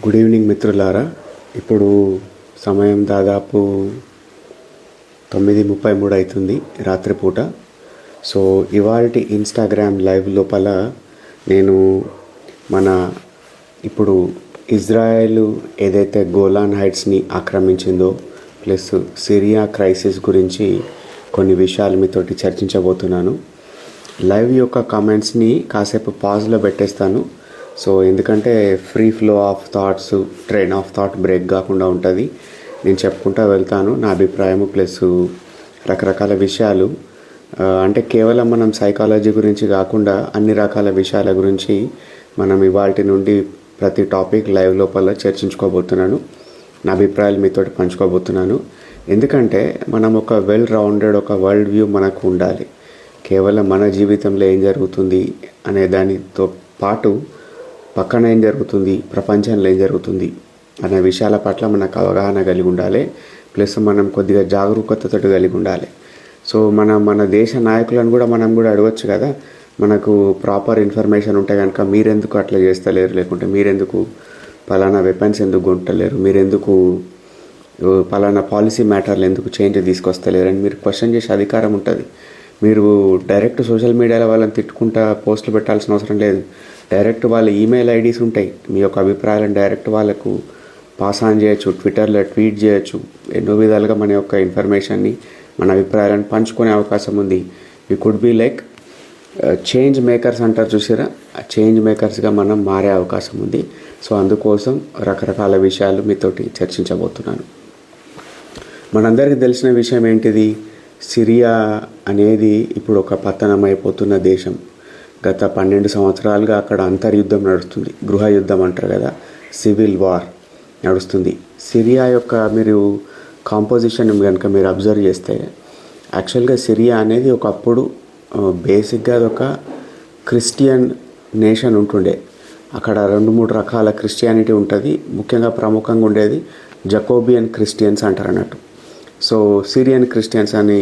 Good evening మిత్రులారా. ఇప్పుడు సమయం దాదాపు 9:33 అవుతుంది రాత్రిపూట. సో ఇవాల్టి ఇన్స్టాగ్రామ్ లైవ్ లోపల నేను మన ఇప్పుడు ఇజ్రాయెల్ ఏదైతే గోలాన్ హైట్స్ని ఆక్రమించిందో ప్లస్ సిరియా క్రైసిస్ గురించి కొన్ని విషయాలు మీతోటి చర్చించబోతున్నాను. లైవ్ యొక్క కామెంట్స్ని కాసేపు పాజ్లో పెట్టేస్తాను. సో ఎందుకంటే free flow of thoughts, train of thought break కాకుండా ఉంటుంది. నేను చెప్పుకుంటూ వెళ్తాను నా అభిప్రాయము ప్లస్ రకరకాల విషయాలు. అంటే కేవలం మనం సైకాలజీ గురించి కాకుండా అన్ని రకాల విషయాల గురించి మనం ఇవాల్టి నుండి ప్రతి టాపిక్ లైవ్ లోపల చర్చించుకోబోతున్నాను. నా అభిప్రాయాలు మీతోటి పంచుకోబోతున్నాను. ఎందుకంటే మనం ఒక వెల్ రౌండెడ్ ఒక వరల్డ్ వ్యూ మనకు ఉండాలి. కేవలం మన జీవితంలో ఏం జరుగుతుంది అనే దానితో పాటు పక్కన ఏం జరుగుతుంది, ప్రపంచంలో ఏం జరుగుతుంది అనే విషయాల పట్ల మనకు అవగాహన కలిగి ఉండాలి. ప్లస్ మనం కొద్దిగా జాగరూకతతో కలిగి ఉండాలి. సో మన దేశ నాయకులను కూడా మనం కూడా అడగచ్చు కదా, మనకు ప్రాపర్ ఇన్ఫర్మేషన్ ఉంటే కనుక మీరెందుకు అట్లా చేస్తలేరు, లేకుంటే మీరెందుకు పలానా వెపన్స్ ఎందుకు కొంటలేరు, మీరెందుకు పలానా పాలసీ మ్యాటర్లు ఎందుకు చేంజ్ తీసుకొస్తలేరు అని మీరు క్వశ్చన్ చేసే అధికారం ఉంటుంది. మీరు డైరెక్ట్ సోషల్ మీడియాలో వాళ్ళని తిట్టుకుంటా పోస్టులు పెట్టాల్సిన అవసరం లేదు. డైరెక్ట్ వాళ్ళ ఈమెయిల్ ఐడీస్ ఉంటాయి. మీ యొక్క అభిప్రాయాలను డైరెక్ట్ వాళ్ళకు పాస్ ఆన్ చేయొచ్చు, ట్విట్టర్లో ట్వీట్ చేయొచ్చు. ఎన్నో విధాలుగా మన యొక్క ఇన్ఫర్మేషన్ని, మన అభిప్రాయాలను పంచుకునే అవకాశం ఉంది. We could be like change makers అంటారు చూసారా, ఆ చేంజ్ మేకర్స్గా మనం మారే అవకాశం ఉంది. సో అందుకోసం రకరకాల విషయాలు మీతోటి చర్చించబోతున్నాను. మనందరికీ తెలిసిన విషయం ఏంటిది, సిరియా అనేది ఇప్పుడు ఒక పతనమైపోతున్న దేశం. గత 12 సంవత్సరాలుగా అక్కడ అంతర్యుద్ధం నడుస్తుంది. గృహ యుద్ధం అంటారు కదా, సివిల్ వార్ నడుస్తుంది. సిరియా యొక్క మీరు కాంపోజిషన్ కనుక మీరు అబ్జర్వ్ చేస్తే, యాక్చువల్గా సిరియా అనేది ఒకప్పుడు బేసిక్గా అదొక క్రిస్టియన్ నేషన్ ఉంటుండే. అక్కడ 2-3 రకాల క్రిస్టియానిటీ ఉంటుంది. ముఖ్యంగా ప్రముఖంగా ఉండేది జకోబియన్ క్రిస్టియన్స్ అంటారు అన్నట్టు. సో సిరియన్ క్రిస్టియన్స్ అని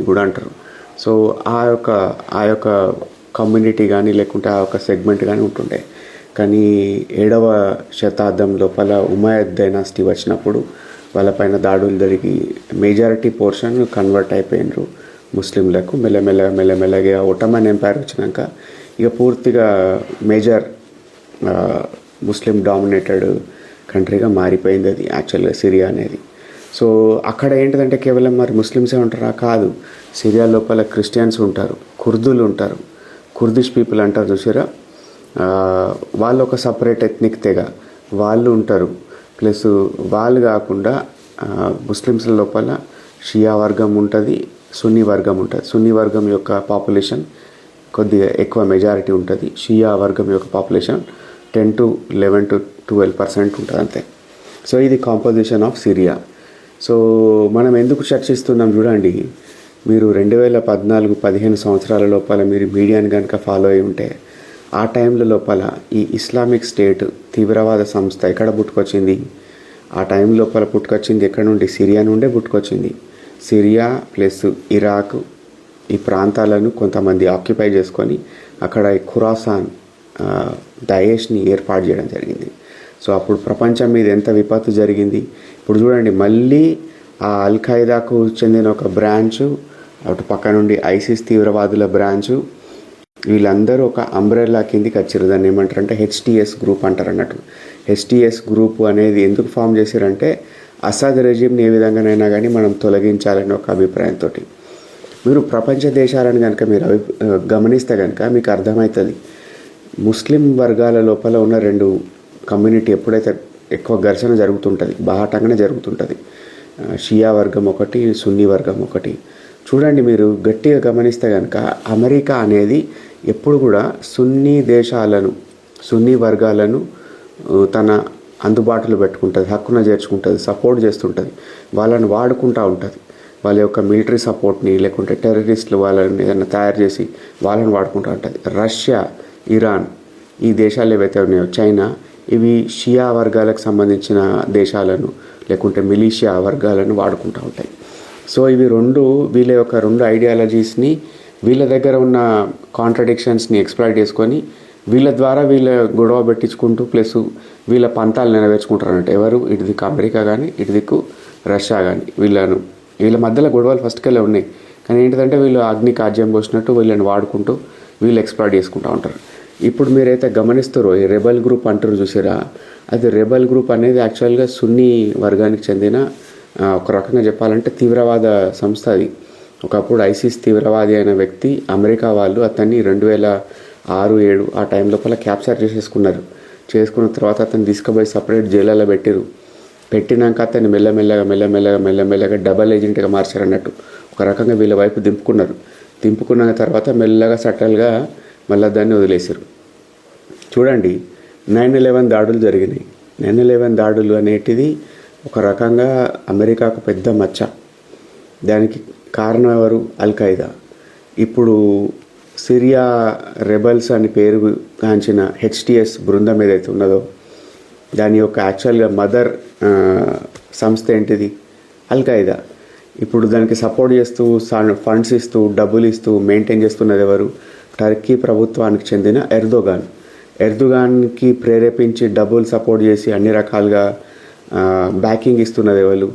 కూడా అంటారు. సో ఆ యొక్క కమ్యూనిటీ కానీ లేకుంటే ఆ యొక్క సెగ్మెంట్ కానీ ఉంటుండే. కానీ 7వ శతాబ్దం లోపల ఉమయ్యద్ డైనాసిటీ వచ్చినప్పుడు వాళ్ళపైన దాడులు జరిగి మెజారిటీ పోర్షన్ కన్వర్ట్ అయిపోయినారు ముస్లింలకు. మెల్లమెల్లగా ఒట్టమన్ ఎంపైర్ వచ్చినాక ఇక పూర్తిగా మేజర్ ముస్లిం డామినేటెడ్ కంట్రీగా మారిపోయింది అది యాక్చువల్గా సిరియా అనేది. సో అక్కడ ఏంటిదంటే కేవలం మరి ముస్లిమ్సే ఉంటారా? కాదు. సిరియా లోపల క్రిస్టియన్స్ ఉంటారు, కుర్దులు ఉంటారు, కుర్దిష్ పీపుల్ అంటారు చూసారా, వాళ్ళు ఒక సపరేట్ ఎథ్నిక్ తెగ వాళ్ళు ఉంటారు. ప్లస్ వాళ్ళు కాకుండా ముస్లిమ్స్ లోపల షియా వర్గం ఉంటుంది, సున్నీ వర్గం ఉంటుంది. సున్నీ వర్గం యొక్క పాపులేషన్ కొద్దిగా ఎక్కువ మెజారిటీ ఉంటుంది. షియా వర్గం యొక్క పాపులేషన్ 10 to 11 to 12% ఉంటుంది అంతే. సో ఇది కాంపోజిషన్ ఆఫ్ సిరియా. సో మనం ఎందుకు చర్చిస్తున్నాం చూడండి. మీరు 2014-15 సంవత్సరాల లోపల మీరు మీడియాని కనుక ఫాలో అయి ఉంటే, ఆ టైంలో లోపల ఈ ఇస్లామిక్ స్టేట్ తీవ్రవాద సంస్థ ఎక్కడ పుట్టుకొచ్చింది? ఆ టైం లోపల పుట్టుకొచ్చింది ఎక్కడ నుండి? సిరియా నుండే పుట్టుకొచ్చింది. సిరియా ప్లస్ ఇరాక్ ఈ ప్రాంతాలను కొంతమంది ఆక్యుపై చేసుకొని అక్కడ ఖురాసాన్ దాయేష్ని ఏర్పాటు చేయడం జరిగింది. సో అప్పుడు ప్రపంచం మీద ఎంత విపత్తు జరిగింది. ఇప్పుడు చూడండి, మళ్ళీ ఆ అల్ ఖైదాకు చెందిన ఒక బ్రాంచు, అటు పక్క నుండి ఐసిస్ తీవ్రవాదుల బ్రాంచు, వీళ్ళందరూ ఒక అంబ్రెల్లా కిందికి వచ్చారు. దాన్ని ఏమంటారంటే హెచ్టిఎస్ గ్రూప్ అంటారు అన్నట్టు. హెచ్టిఎస్ గ్రూప్ అనేది ఎందుకు ఫామ్ చేశారంటే అసాద్ రెజిమ్ని ఏ విధంగానైనా కానీ మనం తొలగించాలని ఒక అభిప్రాయంతో. మీరు ప్రపంచ దేశాలను కనుక మీరు గమనిస్తే కనుక మీకు అర్థమవుతుంది, ముస్లిం వర్గాల లోపల ఉన్న 2 కమ్యూనిటీ ఎప్పుడైతే ఎక్కువ ఘర్షణ జరుగుతుంటుంది, బాహాటంగానే జరుగుతుంటుంది. షియా వర్గం ఒకటి, సున్నీ వర్గం ఒకటి. చూడండి, మీరు గట్టిగా గమనిస్తే కనుక అమెరికా అనేది ఎప్పుడు కూడా సున్నీ దేశాలను, సున్నీ వర్గాలను తన అందుబాటులో పెట్టుకుంటుంది, హక్కున చేర్చుకుంటుంది, సపోర్ట్ చేస్తుంటుంది, వాళ్ళని వాడుకుంటూ ఉంటుంది. వాళ్ళ యొక్క మిలిటరీ సపోర్ట్ని లేకుంటే టెర్రరిస్టులు వాళ్ళని ఏదైనా తయారు చేసి వాళ్ళని వాడుకుంటూ ఉంటుంది. రష్యా, ఇరాన్ ఈ దేశాలు ఏవైతే ఉన్నాయో, చైనా, ఇవి షియా వర్గాలకు సంబంధించిన దేశాలను లేకుంటే మిలీషియా వర్గాలను వాడుకుంటూ ఉంటాయి. సో ఇవి వీళ్ళ యొక్క 2 ఐడియాలజీస్ని, వీళ్ళ దగ్గర ఉన్న కాంట్రడిక్షన్స్ని ఎక్స్ప్లాయిట్ చేసుకొని వీళ్ళ ద్వారా వీళ్ళ గొడవ పెట్టించుకుంటూ ప్లస్ వీళ్ళ పంతాలు నెరవేర్చుకుంటారంట. ఎవరు? ఇటు దిక్కు అమెరికా కానీ ఇటు దిక్కు రష్యా కానీ. వీళ్ళ మధ్యలో గొడవలు ఫస్ట్కెళ్ళే ఉన్నాయి. కానీ ఏంటిదంటే వీళ్ళు అగ్ని కాజ్యం పోసినట్టు వీళ్ళని వాడుకుంటూ వీళ్ళు ఎక్స్ప్లాయిట్ చేసుకుంటూ ఉంటారు. ఇప్పుడు మీరైతే గమనిస్తారో ఈ రెబల్ గ్రూప్ అంటారు చూసారా, అది రెబల్ గ్రూప్ అనేది యాక్చువల్గా సున్నీ వర్గానికి చెందిన ఒక రకంగా చెప్పాలంటే తీవ్రవాద సంస్థ అది. ఒకప్పుడు ఐసిస్ తీవ్రవాది అయిన వ్యక్తి అమెరికా వాళ్ళు అతన్ని 2006-7 ఆ టైం లోపల క్యాప్చర్ చేసుకున్న తర్వాత అతను తీసుకుపోయి సపరేట్ జైళ్ళలో పెట్టినాక అతన్ని మెల్లమెల్లగా డబల్ ఏజెంట్గా మార్చారన్నట్టు. ఒక రకంగా వీళ్ళ వైపు దింపుకున్న తర్వాత మెల్లగా సటల్గా మళ్ళీ దాన్ని వదిలేశారు. చూడండి, 9/11 దాడులు జరిగినాయి. 9/11 దాడులు అనేటిది ఒక రకంగా అమెరికాకు పెద్ద మచ్చ. దానికి కారణం ఎవరు? అల్-ఖైదా. ఇప్పుడు సిరియా రెబల్స్ అని పేరు గాంచిన HTS బృందం ఏదైతే ఉన్నదో దాని యొక్క యాక్చువల్గా మదర్ సంస్థ ఏంటిది? అల్-ఖైదా. ఇప్పుడు దానికి సపోర్ట్ చేస్తూ ఫండ్స్ ఇస్తూ డబ్బులు ఇస్తూ మెయింటైన్ చేస్తున్నది ఎవరు? టర్కీ ప్రభుత్వానికి చెందిన ఎర్దోగాన్కి ప్రేరేపించి డబ్బులు సపోర్ట్ చేసి అన్ని రకాలుగా బ్యాకింగ్ ఇస్తున్నది ఎవరు?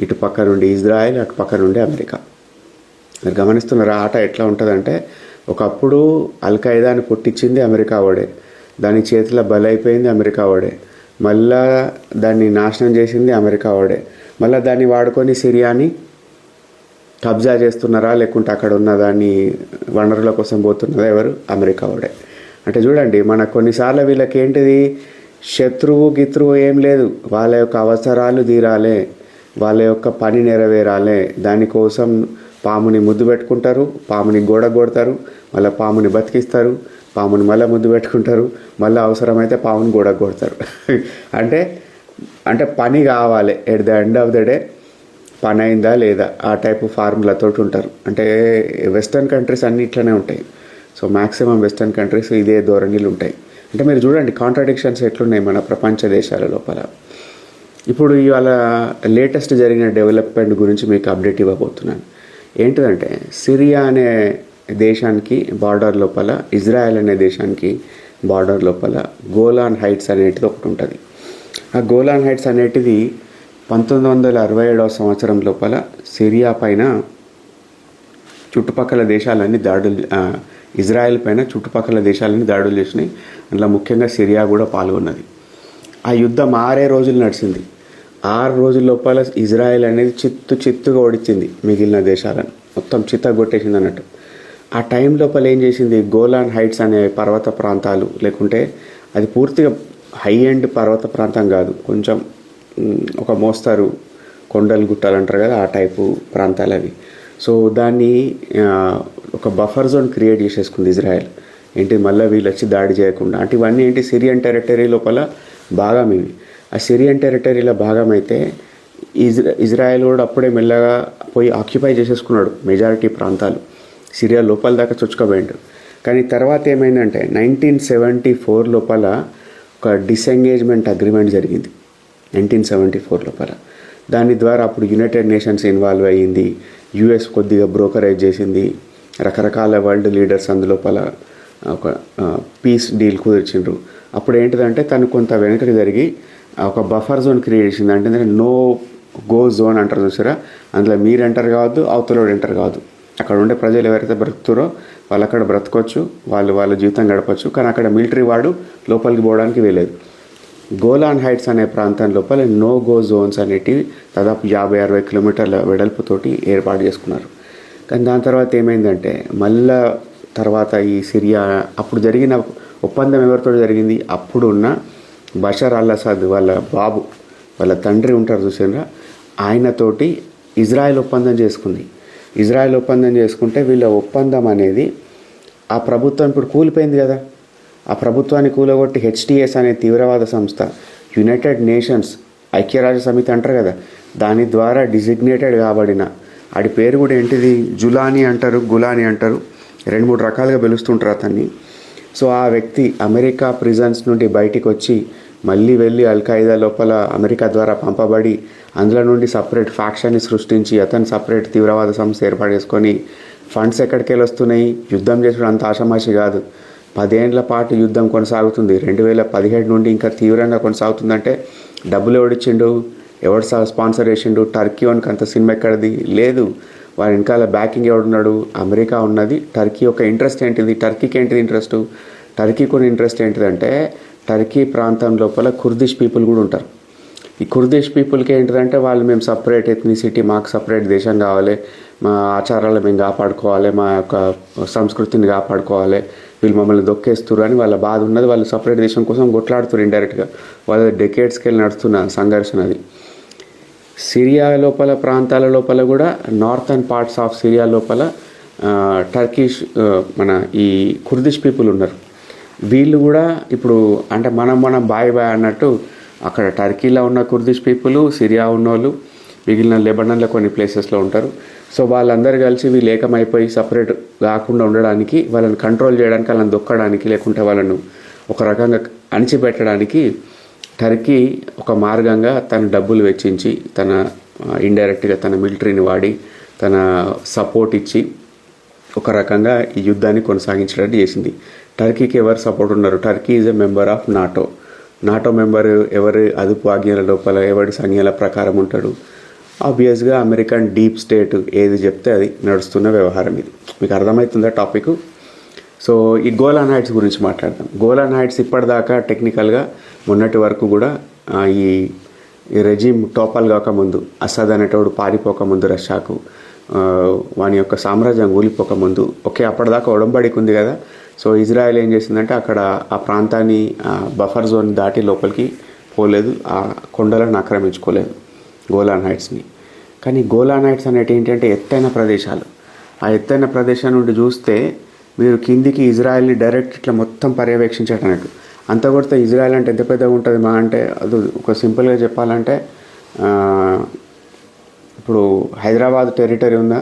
ఇటు పక్క నుండి ఇజ్రాయెల్, అటు పక్క నుండి అమెరికా. మీరు గమనిస్తున్నారా ఆట ఎట్లా ఉంటుందంటే, ఒకప్పుడు అల్-ఖైదాని పుట్టించింది అమెరికా వాడే, దాని చేతిలో బలైపోయింది అమెరికా వాడే, మళ్ళా దాన్ని నాశనం చేసింది అమెరికా వాడే, మళ్ళీ దాన్ని వాడుకొని సిరియాని కబ్జా చేస్తున్నారా లేకుంటే అక్కడ ఉన్న దాన్ని వనరుల కోసం పోతున్నదా ఎవరు? అమెరికా వాడే. అంటే చూడండి, మన కొన్నిసార్లు వీళ్ళకి ఏంటిది గిత్రువు ఏం లేదు, వాళ్ళ యొక్క అవసరాలు తీరాలే, వాళ్ళ యొక్క పని నెరవేరాలే, దానికోసం పాముని ముద్దు పెట్టుకుంటారు, పాముని గోడ కొడతారు, మళ్ళీ పాముని బతికిస్తారు, పాముని మళ్ళీ ముద్దు పెట్టుకుంటారు, మళ్ళీ అవసరమైతే పాముని గోడ కొడతారు. అంటే పని కావాలి, at the end of the day పని అయిందా లేదా ఆ టైపు ఫార్ములాతో ఉంటారు. అంటే వెస్టర్న్ కంట్రీస్ అన్ని ఇట్లనే ఉంటాయి. సో మ్యాక్సిమం వెస్టర్న్ కంట్రీస్ ఇదే ధోరణిలు ఉంటాయి. అంటే మీరు చూడండి కాంట్రాడిక్షన్స్ ఎట్లున్నాయి మన ప్రపంచ దేశాల లోపల. ఇప్పుడు ఇవాళ లేటెస్ట్ జరిగిన డెవలప్మెంట్ గురించి మీకు అప్డేట్ ఇవ్వబోతున్నాను. ఏంటిదంటే, సిరియా అనే దేశానికి బార్డర్ లోపల, ఇజ్రాయెల్ అనే దేశానికి బార్డర్ లోపల గోలాన్ హైట్స్ అనేటిది ఒకటి ఉంటుంది. ఆ గోలాన్ హైట్స్ అనేటిది 1967 సంవత్సరం లోపల సిరియా పైన చుట్టుపక్కల దేశాలన్నీ ఇజ్రాయెల్ పైన చుట్టుపక్కల దేశాలన్నీ దాడులు చేసినాయి. అందులో ముఖ్యంగా సిరియా కూడా పాల్గొన్నది. ఆ యుద్ధం 6 రోజులు నడిచింది. 6 రోజుల లోపల ఇజ్రాయెల్ అనేది చిత్తుగా ఓడించింది మిగిలిన దేశాలను, మొత్తం కొట్టేసింది అన్నట్టు. ఆ టైం లోపల ఏం చేసింది, గోలాన్ హైట్స్ అనే పర్వత ప్రాంతాలు, లేకుంటే అది పూర్తిగా హై ఎండ్ పర్వత ప్రాంతం కాదు, కొంచెం ఒక మోస్తారు కొండలు గుట్టాలు అంటారు కదా, ఆ టైపు ప్రాంతాలు అవి. సో దాన్ని ఒక బఫర్ జోన్ క్రియేట్ చేసేసుకుంది ఇజ్రాయెల్. ఏంటి, మళ్ళీ వీళ్ళు వచ్చి దాడి చేయకుండా. అంటే ఇవన్నీ ఏంటి, సిరియన్ టెరిటరీ లోపల భాగం ఇవి. ఆ సిరియన్ టెరిటరీలో భాగం అయితే ఇజ్రాయెల్ కూడా అప్పుడే మెల్లగా పోయి ఆక్యుపై చేసేసుకున్నాడు మెజారిటీ ప్రాంతాలు. సిరియా లోపల దాకా చొచ్చుకోబోయిండు. కానీ తర్వాత ఏమైందంటే 1974 లోపల ఒక డిసెంగేజ్మెంట్ అగ్రిమెంట్ జరిగింది 1974 లోపల. దాని ద్వారా అప్పుడు యునైటెడ్ నేషన్స్ ఇన్వాల్వ్ అయ్యింది, యుఎస్ కొద్దిగా బ్రోకరేజ్ చేసింది, రకరకాల వరల్డ్ లీడర్స్ అందులోపల ఒక పీస్ డీల్ కుదిర్చిండ్రు. అప్పుడు ఏంటిదంటే తను కొంత వెనకకి జరిగి ఒక బఫర్ జోన్ క్రియేట్ చేసింది. అంటే నో గో జోన్ అంటారు చూసారా, అందులో మీరు ఎంటర్ కావద్దు, అవతలోడు ఎంటర్ కావద్దు. అక్కడ ఉండే ప్రజలు ఎవరైతే బ్రతుకుతారో వాళ్ళు అక్కడ బ్రతకొచ్చు, వాళ్ళ జీవితం గడపచ్చు, కానీ అక్కడ మిలిటరీ వాడు లోపలికి పోవడానికి వీలేదు. గోలాన్ హైట్స్ అనే ప్రాంతం లోపల నో గో జోన్స్ అనేటివి దాదాపు 50-60 కిలోమీటర్ల వెడల్పుతోటి ఏర్పాటు చేసుకున్నారు. కానీ దాని తర్వాత ఏమైందంటే, మళ్ళా తర్వాత ఈ సిరియా అప్పుడు జరిగిన ఒప్పందం ఎవరితో జరిగింది, అప్పుడు ఉన్న బషర్ అల్-అసద్ వాళ్ళ తండ్రి ఉంటారు చూసారా, ఆయనతోటి ఇజ్రాయెల్ ఒప్పందం చేసుకుంది. ఇజ్రాయెల్ ఒప్పందం చేసుకుంటే వీళ్ళ ఒప్పందం అనేది ఆ ప్రభుత్వం ఇప్పుడు కూలిపోయింది కదా, ఆ ప్రభుత్వాన్ని కూలగొట్టి HTS అనే తీవ్రవాద సంస్థ, యునైటెడ్ నేషన్స్ ఐక్యరాజ్య సమితి అంటారు కదా, దాని ద్వారా డిజిగ్నేటెడ్ కాబడిన, ఆడి పేరు కూడా ఏంటిది గులానీ అంటారు 2-3 రకాలుగా పిలుస్తుంటారు అతన్ని. సో ఆ వ్యక్తి అమెరికా ప్రిజన్స్ నుండి బయటికి వచ్చి మళ్ళీ వెళ్ళి అల్-ఖైదా లోపల అమెరికా ద్వారా పంపబడి అందులో నుండి సపరేట్ ఫ్యాక్షన్ని సృష్టించి అతను సపరేట్ తీవ్రవాద సంస్థ ఏర్పాటు చేసుకొని ఫండ్స్ ఎక్కడికి వెళ్ళి వస్తున్నాయి, యుద్ధం చేసుడు అంత ఆషామాషి కాదు. 10 ఏళ్ల పాటు యుద్ధం కొనసాగుతుంది. 2017 నుండి ఇంకా తీవ్రంగా కొనసాగుతుందంటే డబ్బులు ఎవడిచ్చిండు, ఎవడు స్పాన్సర్ చేసిండు? టర్కీ వానికి అంత సినిమా ఎక్కడిది లేదు. వారి వెనకాల బ్యాకింగ్ ఎవడున్నాడు? అమెరికా ఉన్నది. టర్కీ యొక్క ఇంట్రెస్ట్ ఏంటిది? టర్కీకి ఏంటిది ఇంట్రెస్ట్? టర్కీ కొన్ని ఇంట్రెస్ట్ ఏంటిదంటే టర్కీ ప్రాంతం లోపల కుర్దిష్ పీపుల్ కూడా ఉంటారు. ఈ కుర్దిష్ పీపుల్కి ఏంటిదంటే వాళ్ళు మేము సపరేట్ ఎథ్నిసిటీ, మాకు సపరేట్ దేశం కావాలి, మా ఆచారాలు మేము కాపాడుకోవాలి, మా యొక్క సంస్కృతిని కాపాడుకోవాలి, వీళ్ళు మమ్మల్ని దొక్కేస్తారు అని వాళ్ళ బాధ ఉన్నది. వాళ్ళు సపరేట్ దేశం కోసం కొట్లాడుతారు ఇండైరెక్ట్గా. వాళ్ళ డెకేడ్స్కి వెళ్ళి నడుస్తున్న సంఘర్షణ అది. సిరియా లోపల ప్రాంతాల లోపల కూడా నార్థన్ పార్ట్స్ ఆఫ్ సిరియా లోపల టర్కిష్ మన ఈ కుర్దిష్ పీపుల్ ఉన్నారు. వీళ్ళు కూడా ఇప్పుడు అంటే మనం బాయ్ అన్నట్టు అక్కడ టర్కీలో ఉన్న కుర్దిష్ పీపుల్, సిరియా ఉన్నోళ్ళు, మిగిలిన లెబనాన్లో కొన్ని ప్లేసెస్లో ఉంటారు. సో వాళ్ళందరూ కలిసి వీళ్ళు ఏకమైపోయి సపరేట్ కాకుండా ఉండడానికి, వాళ్ళని కంట్రోల్ చేయడానికి, వాళ్ళని దొక్కడానికి, లేకుంటే వాళ్ళను ఒక రకంగా అణిచిపెట్టడానికి టర్కీ ఒక మార్గంగా తన డబ్బులు వెచ్చించి, తన ఇండైరెక్ట్గా తన మిలిటరీని వాడి, తన సపోర్ట్ ఇచ్చి ఒక రకంగా ఈ యుద్ధాన్ని కొనసాగించడానికి చేసింది. టర్కీకి ఎవరు సపోర్ట్ ఉన్నారు? Turkey is a member of NATO. NATO member ఎవరి అదుపు ఆజ్ఞల లోపల, ఎవరి సంజ్ఞల ప్రకారం ఉంటాడు? ఆబ్వియస్గా అమెరికన్ డీప్ స్టేట్ ఏది చెప్తే అది నడుస్తున్న వ్యవహారం ఇది. మీకు అర్థమవుతుందా టాపిక్? సో ఈ గోలాన్ హైట్స్ గురించి మాట్లాడదాం. గోలాన్ హైట్స్ ఇప్పటిదాకా టెక్నికల్గా మొన్నటి వరకు కూడా ఈ రెజీమ్ టోపల్ కాకముందు, అసద్ అనేటోడు పారిపోకముందు రష్యాకు, వాని యొక్క సామ్రాజ్యం కూలిపోకముందు, ఓకే అప్పటిదాకా ఒడంబడికి ఉంది కదా. సో ఇజ్రాయెల్ ఏం చేసిందంటే అక్కడ ఆ ప్రాంతాన్ని బఫర్ జోన్ దాటి లోపలికి పోలేదు, ఆ కొండలను ఆక్రమించుకోలేదు గోలాన్ హైట్స్ని. కానీ గోలాన్ హైట్స్ అనేటి ఏంటంటే ఎత్తైన ప్రదేశాలు. ఆ ఎత్తైన ప్రదేశం నుండి చూస్తే మీరు కిందికి ఇజ్రాయెల్ని డైరెక్ట్ ఇట్లా మొత్తం పర్యవేక్షించటన్నట్టు. అంత కొడితే ఇజ్రాయెల్ అంటే ఎంత పెద్దగా ఉంటుంది మా అంటే, అది ఒక సింపుల్గా చెప్పాలంటే ఇప్పుడు హైదరాబాద్ టెరిటరీ ఉందా,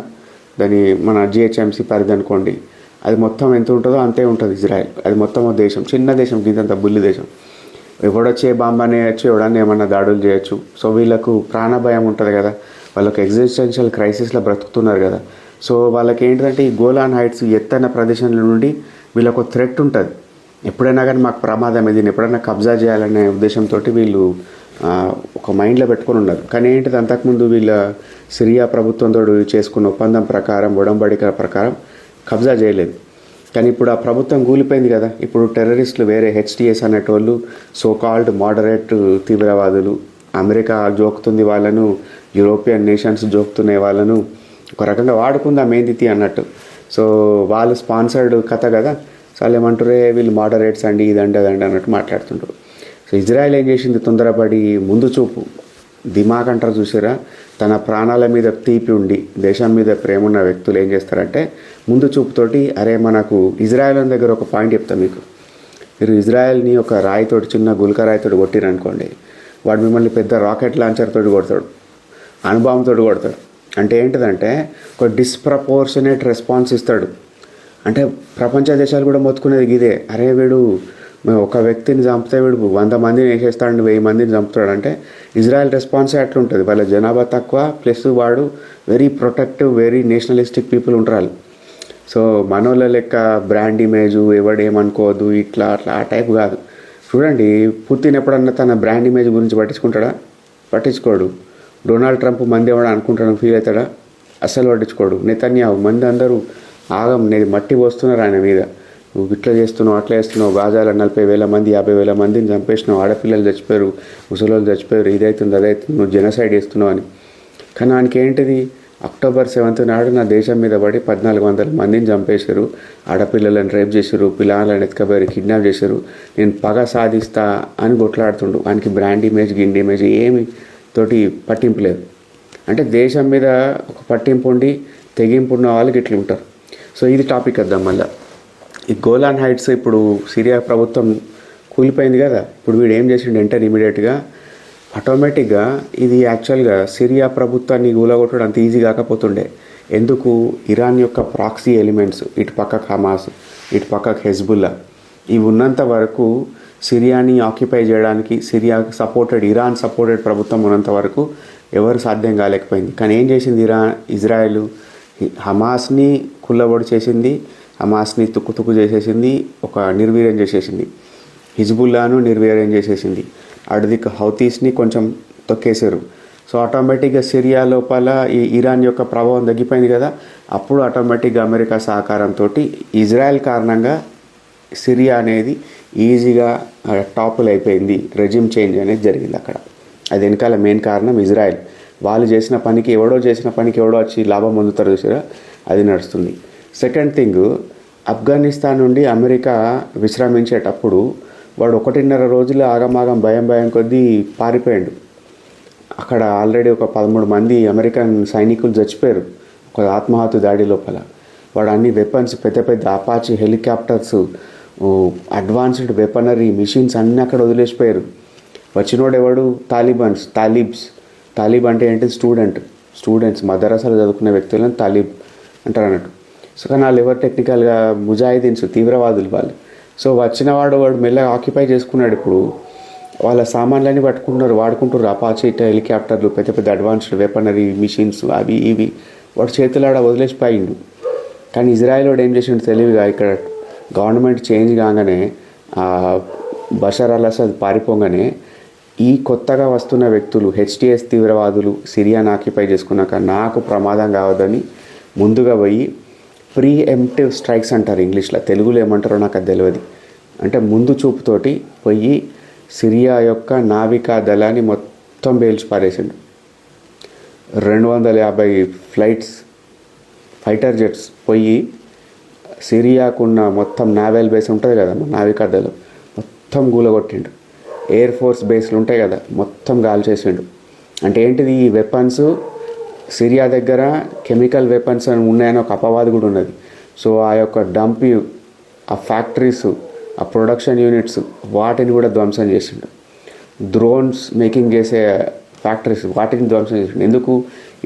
దాని మన జిహెచ్ఎంసీ పరిధి అనుకోండి, అది మొత్తం ఎంత ఉంటుందో అంతే ఉంటుంది ఇజ్రాయెల్. అది మొత్తం దేశం, చిన్న దేశం, గింతంత బుల్లి దేశం. ఎవడొచ్చే బాంబు అనేయచ్చు, ఎవడన్నా ఏమన్నా దాడులు చేయొచ్చు. సో వీళ్ళకు ప్రాణభయం ఉంటుంది కదా, వాళ్ళకు ఎగ్జిస్టెన్షియల్ క్రైసిస్లో బ్రతుకుతున్నారు కదా. సో వాళ్ళకి ఏంటంటే ఈ గోలాన్ హైట్స్ ఎత్తైన ప్రదేశంల నుండి వీళ్ళకు థ్రెట్ ఉంటుంది. ఎప్పుడైనా కానీ మాకు ప్రమాదం, ఇది ఎప్పుడైనా కబ్జా చేయాలనే ఉద్దేశంతో వీళ్ళు ఒక మైండ్లో పెట్టుకొని ఉన్నారు. కానీ ఏంటిది, అంతకుముందు వీళ్ళ సిరియా ప్రభుత్వంతో చేసుకున్న ఒప్పందం ప్రకారం, ఒడంబడిక ప్రకారం కబ్జా చేయలేదు. కానీ ఇప్పుడు ఆ ప్రభుత్వం కూలిపోయింది కదా. ఇప్పుడు టెర్రరిస్టులు వేరే హెచ్టిఎస్ అనేటోళ్ళు, సో కాల్డ్ మోడరేట్ తీవ్రవాదులు, అమెరికా జోకుతుంది వాళ్ళను, యూరోపియన్ నేషన్స్ జోకుతున్నాయి వాళ్ళను, ఒక రకంగా వాడుకుందాం ఏంది అన్నట్టు. సో వాళ్ళు స్పాన్సర్డ్ కథ కదా. సో వాళ్ళు ఏమంటారే వీళ్ళు మోడరేట్స్ అండి, ఇదండి అదండి అన్నట్టు మాట్లాడుతుంటారు. సో ఇజ్రాయెల్ ఏం చేసింది, తొందరపడి ముందు చూపు దిమాగ్ అంటారు చూసారా, తన ప్రాణాల మీద తీపి ఉండి దేశం మీద ప్రేమ ఉన్న వ్యక్తులు ఏం చేస్తారంటే ముందు చూపుతోటి, అరే మనకు ఇజ్రాయెల్ దగ్గర ఒక పాయింట్ చెప్తాం మీకు. మీరు ఇజ్రాయెల్ని ఒక రాయితోటి, చిన్న గుల్క రాయితోటి కొట్టిరనుకోండి, వాడు మిమ్మల్ని పెద్ద రాకెట్ లాంచర్ తోటి కొడతాడు, అణుబాంబుతో కొడతాడు. అంటే ఏంటిదంటే ఒక డిస్ప్రపోర్షనేట్ రెస్పాన్స్ ఇస్తాడు. అంటే ప్రపంచ దేశాలు కూడా మొత్తుకునేది ఇదే, అరే వీడు ఒక వ్యక్తిని చంపితే వీడు 100 మందిని వేసేస్తాడు, 1000 మందిని చంపుతాడు. అంటే ఇజ్రాయెల్ రెస్పాన్సే అట్లుంటుంది. వాళ్ళ జనాభా తక్కువ, ప్లస్ వాడు very protective, very nationalistic people ఉంటారు. సో మనోళ్ళ లెక్క బ్రాండ్ ఇమేజు, ఎవడేమనుకోవద్దు ఇట్లా అట్లా ఆ టైప్ కాదు. చూడండి, పుతిన్ ఎప్పుడన్నా తన బ్రాండ్ ఇమేజ్ గురించి పట్టించుకుంటాడా? పట్టించుకోడు. డొనాల్డ్ ట్రంప్ మంది ఎవడ అనుకుంటాడు, ఫీల్ అవుతాడా? అస్సలు పట్టించుకోడు. నెతన్యాహు మంది అందరూ ఆగం నేను మట్టి పోస్తున్నారు ఆయన మీద, నువ్వు ఇట్లా చేస్తున్నావు, అట్లా చేస్తున్నావు, గాజాలో 40,000 మంది 50,000 మందిని చంపేసినావు, ఆడపిల్లలు చచ్చిపోయారు, ముసలోళ్ళు చచ్చిపోయారు, ఇదవుతుంది అదవుతుంది, నువ్వు జెనోసైడ్ చేస్తున్నావు అని. కానీ ఆయనకి ఏంటిది, అక్టోబర్ 7th నాడు నా దేశం మీద పడి 1400 మందిని చంపేశారు, ఆడపిల్లలను రేప్ చేశారు, పిల్లలను ఎత్తుకపోయారు, కిడ్నాప్ చేశారు, నేను పగ సాధిస్తా అని కొట్లాడుతుండు. ఆయనకి బ్రాండ్ ఇమేజ్, గిండి ఇమేజ్ ఏమి తోటి పట్టింపు లేదు. అంటే దేశం మీద ఒక పట్టింపు ఉండి తెగింపు ఉన్న వాళ్ళకి ఇట్లా ఉంటారు. సో ఇది టాపిక్ వద్దాం మళ్ళీ. ఈ గోలాన్ హైట్స్ ఇప్పుడు సిరియా ప్రభుత్వం కూలిపోయింది కదా, ఇప్పుడు వీడు ఏం చేసిండు అంటే ఇమీడియట్గా ఆటోమేటిక్గా ఇది యాక్చువల్గా సిరియా ప్రభుత్వాన్ని కూలగొట్టడం అంత ఈజీ కాకపోతుండే. ఎందుకు, ఇరాన్ యొక్క ప్రాక్సీ ఎలిమెంట్స్, ఇటు పక్కకు హమాస్, ఇటు పక్కకు హెజ్బుల్లా, ఇవి ఉన్నంత వరకు సిరియాని ఆక్యుపై చేయడానికి, సిరియాకి సపోర్టెడ్, ఇరాన్ సపోర్టెడ్ ప్రభుత్వం ఉన్నంత వరకు ఎవరు సాధ్యం కాలేకపోయింది. కానీ ఏం చేసింది ఇజ్రాయెల్, హమాస్ని కుల్లబొడి చేసింది, హమాస్ని తుక్కు తుక్కు చేసేసింది, ఒక నిర్వీర్యం చేసేసింది. హిజ్బుల్లాను నిర్వీర్యం చేసేసింది. అటుదిక్కు హౌతీస్ని కొంచెం తొక్కేశారు. సో ఆటోమేటిక్గా సిరియా లోపల ఈ ఇరాన్ యొక్క ప్రభావం తగ్గిపోయింది కదా. అప్పుడు ఆటోమేటిక్గా అమెరికా సహకారంతో ఇజ్రాయెల్ కారణంగా సిరియా అనేది ఈజీగా టాపుల్ అయిపోయింది. రెజిమ్ చేంజ్ అనేది జరిగింది అక్కడ. అది వెనకాల మెయిన్ కారణం ఇజ్రాయెల్. వాళ్ళు చేసిన పనికి ఎవడో వచ్చి లాభం పొందుతారు చూసారా, అది నడుస్తుంది. సెకండ్ థింగ్, ఆఫ్ఘనిస్తాన్ నుండి అమెరికా విశ్రమించేటప్పుడు వాడు 1.5 రోజులు ఆగమాగం భయం కొద్దీ పారిపోయాడు. అక్కడ ఆల్రెడీ ఒక 13 మంది అమెరికన్ సైనికులు చచ్చిపోయారు ఒక ఆత్మహత్య దాడి లోపల. వాడు అన్ని వెపన్స్, పెద్ద Apache helicopters, advanced weaponry machines అన్నీ అక్కడ వదిలేసిపోయారు. వచ్చినోడు ఎవడు? తాలిబ్ అంటే ఏంటి? స్టూడెంట్స్ మదరసాలు చదువుకునే వ్యక్తులను తాలిబ్ అంటారు అన్నట్టు. సో కానీ వాళ్ళు ఎవరు టెక్నికల్గా ముజాహిదీన్స్, తీవ్రవాదులు వాళ్ళు. సో వాడు మెల్లగా ఆక్యుపై చేసుకున్నాడు. ఇప్పుడు వాళ్ళ సామాన్లన్నీ వాడుకుంటారు అపాచీ హెలికాప్టర్లు, పెద్ద అడ్వాన్స్డ్ వెపనరీ మిషన్స్, అవి ఇవి వాడు చేతులాడ వదిలేసిపోయిండు. కానీ ఇజ్రాయెల్ వాడు ఏం చేసిండు తెలివిగా, ఇక్కడ గవర్నమెంట్ చేంజ్ కాగానే బషర్ అల్ అసద్ పారిపోగానే ఈ కొత్తగా వస్తున్న వ్యక్తులు హెచ్టిఎస్ తీవ్రవాదులు సిరియాను ఆక్యుపై చేసుకున్నాక నాకు ప్రమాదం కావద్దని ముందుగా పోయి ప్రీఎంప్టివ్ స్ట్రైక్స్ అంటారు ఇంగ్లీష్లో, తెలుగులో ఏమంటారో నాకు అది తెలియదు. అంటే ముందు చూపుతోటి పోయి సిరియా యొక్క నావికా దళాన్ని మొత్తం పేల్చి పారేసిండు. 250 ఫైటర్ జెట్స్ పోయి సిరియాకున్న మొత్తం నావల్ బేస్ ఉంటుంది కదా, నావికా దళం మొత్తం గూలగొట్టిండు. ఎయిర్ ఫోర్స్ బేస్లు ఉంటాయి కదా, మొత్తం గాల్ చేసిండు. అంటే ఏంటిది? ఈ వెపన్స్ సిరియా దగ్గర కెమికల్ వెపన్స్ అని ఉన్నాయని ఒక అపవాదు కూడా ఉన్నది. సో ఆ యొక్క ఆ ఫ్యాక్టరీస్, ఆ ప్రొడక్షన్ యూనిట్స్ వాటిని కూడా ధ్వంసం చేసిండు. డ్రోన్స్ మేకింగ్ చేసే ఫ్యాక్టరీస్ వాటిని ధ్వంసం చేసిండు. ఎందుకు?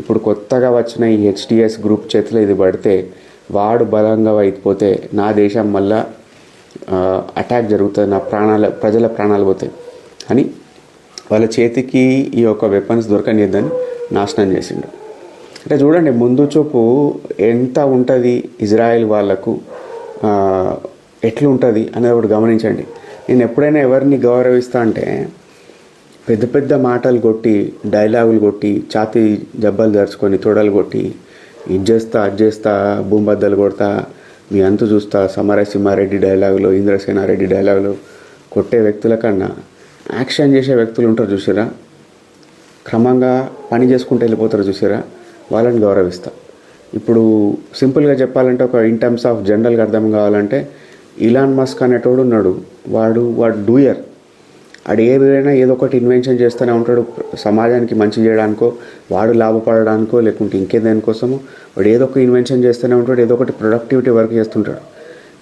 ఇప్పుడు కొత్తగా వచ్చిన ఈ హెచ్టిఎస్ గ్రూప్ చేతిలో ఇది పడితే వాడు బలంగా అయిపోతే నా దేశం మళ్ళా అటాక్ జరుగుతుంది, ప్రజల ప్రాణాలు పోతాయి అని వాళ్ళ చేతికి ఈ యొక్క వెపన్స్ దొరకనిద్దని నాశనం చేసిండు. అంటే చూడండి ముందు చూపు ఎంత ఉంటుంది ఇజ్రాయెల్ వాళ్ళకు, ఎట్లుంటుంది అనేది ఒకటి గమనించండి. నేను ఎప్పుడైనా ఎవరిని గౌరవిస్తా అంటే పెద్ద మాటలు కొట్టి, డైలాగులు కొట్టి, ఛాతీ జబ్బలు దరుచుకొని, తొడలు కొట్టి, ఇది చేస్తా భూంబద్దలు కొడతా, మీ అంతు చూస్తా, సమరసింహారెడ్డి డైలాగులు, ఇంద్రసేనారెడ్డి డైలాగులు కొట్టే వ్యక్తుల కన్నా యాక్షన్ చేసే వ్యక్తులు ఉంటారు చూసారా, క్రమంగా పని చేసుకుంటూ వెళ్ళిపోతారు చూసారా, వాళ్ళని గౌరవిస్తా. ఇప్పుడు సింపుల్గా చెప్పాలంటే ఒక ఇన్ టర్మ్స్ ఆఫ్ జనరల్గా అర్థం కావాలంటే ఇలాన్ మస్క్ అనేటోడు ఉన్నాడు. వాడు డూయర్. ఆడు ఏదైనా ఏదో ఒకటి ఇన్వెన్షన్ చేస్తూనే ఉంటాడు, సమాజానికి మంచి చేయడానికో, వాడు లాభపడడానికో, లేకుంటే ఇంకేదానికోసమో వాడు ఏదో ఒక ఇన్వెన్షన్ చేస్తూనే ఉంటాడు, ఏదో ఒకటి ప్రొడక్టివిటీ వర్క్ చేస్తుంటాడు.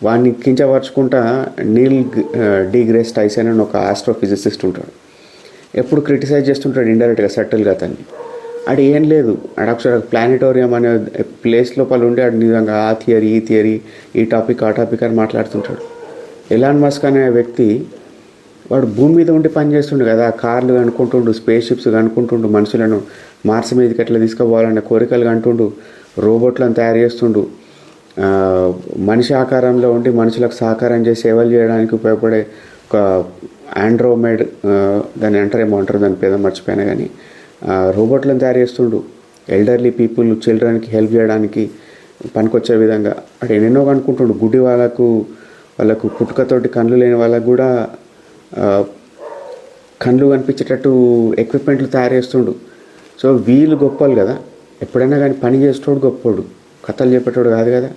వాడిని కించపరచుకుంటా నీల్ డిగ్రేస్ టైసన్ అని ఒక ఆస్ట్రోఫిజిసిస్ట్ ఉంటాడు. ఎప్పుడు క్రిటిసైజ్ చేస్తుంటాడు ఇండైరెక్ట్గా, సటిల్గా అతన్ని. ఆడు ఏం లేదు, ఆడొకసారి ప్లానిటోరియం అనే ప్లేస్ లోపల ఉండి ఆడు నిజంగా ఆ థియరీ ఈ థియరీ, ఈ టాపిక్ ఆ టాపిక్ అని మాట్లాడుతుంటాడు. ఎలాన్ మస్క్ అనే వ్యక్తి వాడు భూమి మీద ఉండి పని చేస్తుండు కదా, కార్లు కనుక్కుంటుండు, స్పేస్ షిప్స్ కనుక్కుంటుండు, మనుషులను మార్స్ మీదకి ఎట్లా తీసుకుపోవాలనే కోరికలు కంటుండు, రోబోట్లను తయారు చేస్తుండు, మనిషి ఆకారంలో ఉండి మనుషులకు సహకారం చేసి సేవలు చేయడానికి ఉపయోగపడే ఒక ఆండ్రోమేడ్, దాన్ని అంటారు దాని పేద మర్చిపోయినా కానీ రోబోట్లను తయారు చేస్తుండు. ఎల్డర్లీ పీపుల్, చిల్డ్రన్కి హెల్ప్ చేయడానికి పనికొచ్చే విధంగా అంటే ఎన్నెన్నో కనుక్కుంటుండు. గుడ్డి వాళ్ళకు పుట్టుకతోటి కళ్ళు లేని వాళ్ళకు కూడా కళ్ళు కనిపించేటట్టు ఎక్విప్మెంట్లు తయారు చేస్తుండు. సో వీళ్ళు గొప్పలు కదా, ఎప్పుడైనా కానీ పని చేసేటోడు గొప్పోడు, కథలు చెప్పేటోడు కాదు కదా.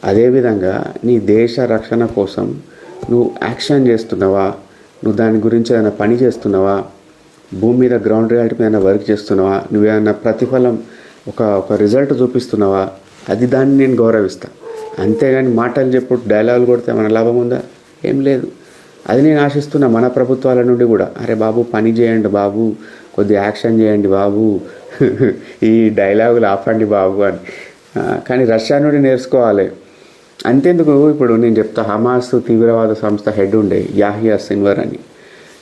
అదేవిధంగా నీ దేశ రక్షణ కోసం నువ్వు యాక్షన్ చేస్తున్నావా, నువ్వు దాని గురించి ఏదైనా పని చేస్తున్నావా, భూమి మీద గ్రౌండ్ రియాలిటీ మీద వర్క్ చేస్తున్నావా, నువ్వేమైనా ప్రతిఫలం ఒక రిజల్ట్ చూపిస్తున్నావా, అది దాన్ని నేను గౌరవిస్తాను. అంతేగాని మాటలు చెప్పుడు డైలాగులు కొడితే మన లాభం ఉందా? ఏం లేదు. అది నేను ఆశిస్తున్నా మన ప్రభుత్వాల నుండి కూడా. అరే బాబు పని చేయండి బాబు, కొద్ది యాక్షన్ చేయండి బాబు, ఈ డైలాగులు ఆపండి బాబు అని. కానీ రష్యా నుండి నేర్చుకోవాలి. అంతేందుకు ఇప్పుడు నేను చెప్తా, హమాస్ తీవ్రవాద సంస్థ హెడ్ ఉండే యాహియా సిన్వర్ అని,